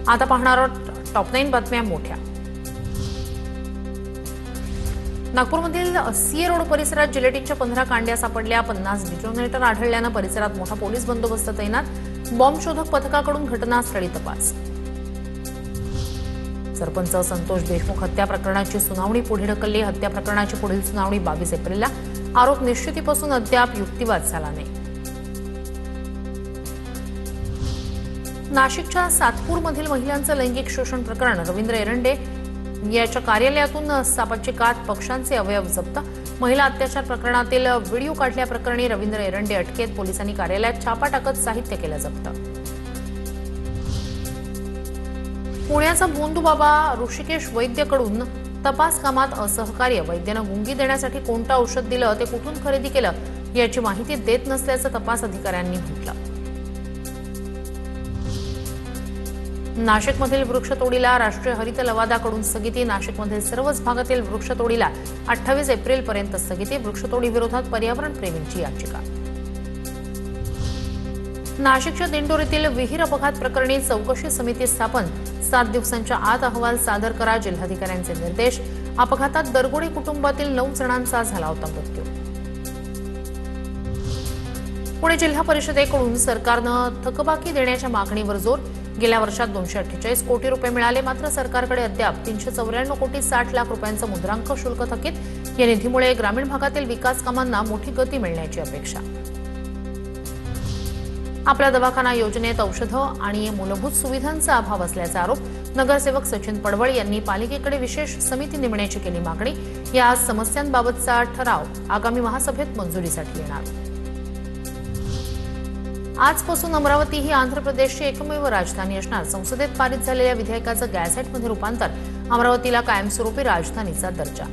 आता पाहणार आहोत टॉप 9 बातम्या मोठ्या। नागपूरमधील सीए रोड परिसरात जिलेटिनच्या 15 कांड्या सापडल्या, 50 डिटोनेटर आढळल्यानं परिसरात मोठा पोलीस बंदोबस्त तैनात, बॉम्ब शोधक पथकाकडून घटनास्थळी तपास। सरपंच संतोष देशमुख हत्या प्रकरणाची सुनावणी पुढे ढकलली, हत्या प्रकरणाची पुढील सुनावणी 22 एप्रिलला, आरोप निश्चितीपासून अद्याप युक्तिवाद झाला नाही। नाशिकच्या सातपूरमधील महिलांचं लैंगिक शोषण प्रकरण, रवींद्र एरंडे याच्या कार्यालयातून सापाची कात, पक्ष्यांचे अवयव जप्त, महिला अत्याचार प्रकरणातील व्हिडिओ काढल्याप्रकरणी रवींद्र एरंडे अटकेत, पोलिसांनी कार्यालयात छापा टाकत साहित्य केलं जप्त। पुण्याचा भोंदूबाबा ऋषिकेश वैद्यकडून तपास कामात असहकार्य, वैद्यानं गुंगी देण्यासाठी कोणतं औषध दिलं, ते कुठून खरेदी केलं याची माहिती देत नसल्याचं तपास अधिकाऱ्यांनी म्हटलं। नाशिकमधील वृक्षतोडीला राष्ट्रीय हरित लवादाकडून स्थगिती, नाशिकमधील सर्वच भागातील वृक्षतोडीला 28 एप्रिलपर्यंत स्थगिती, वृक्षतोडी विरोधात पर्यावरण प्रेमींची याचिका। नाशिकच्या दिंडोरीतील विहीर अपघात प्रकरणी चौकशी समिती स्थापन, 7 दिवसांच्या आत अहवाल सादर करा, जिल्हाधिकाऱ्यांचे निर्देश। अपघातात दरगोडे कुटुंबातील 9 जणांचा झाला होता मृत्यू। पुणे जिल्हा परिषदेकडून सरकारनं थकबाकी देण्याच्या मागणीवर जोर, गेल्या वर्षात 248 कोटी रुपये मिळाले, मात्र सरकारकडे अद्याप 394 कोटी 60 लाख रुपयांचं मुद्रांक शुल्क थकीत। या निधीमुळे ग्रामीण भागातील विकास कामांना मोठी गती मिळण्याची अपेक्षा। आपल्या दवाखाना योजनेत औषधं आणि मूलभूत सुविधांचा अभाव असल्याचा आरोप, नगरसेवक सचिन पडवळ यांनी पालिकेकडे विशेष समिती नेमण्याची केली मागणी। या समस्यांबाबतचा ठराव आगामी महासभेत मंजुरीसाठी येणार। आजपासून अमरावती ही आंध्र प्रदेशची एकमेव राजधानी असणार, संसदेत पारित झालेल्या विधेयकाचं गॅझेटमध्ये रूपांतर, अमरावतीला कायमस्वरूपी राजधानीचा दर्जा।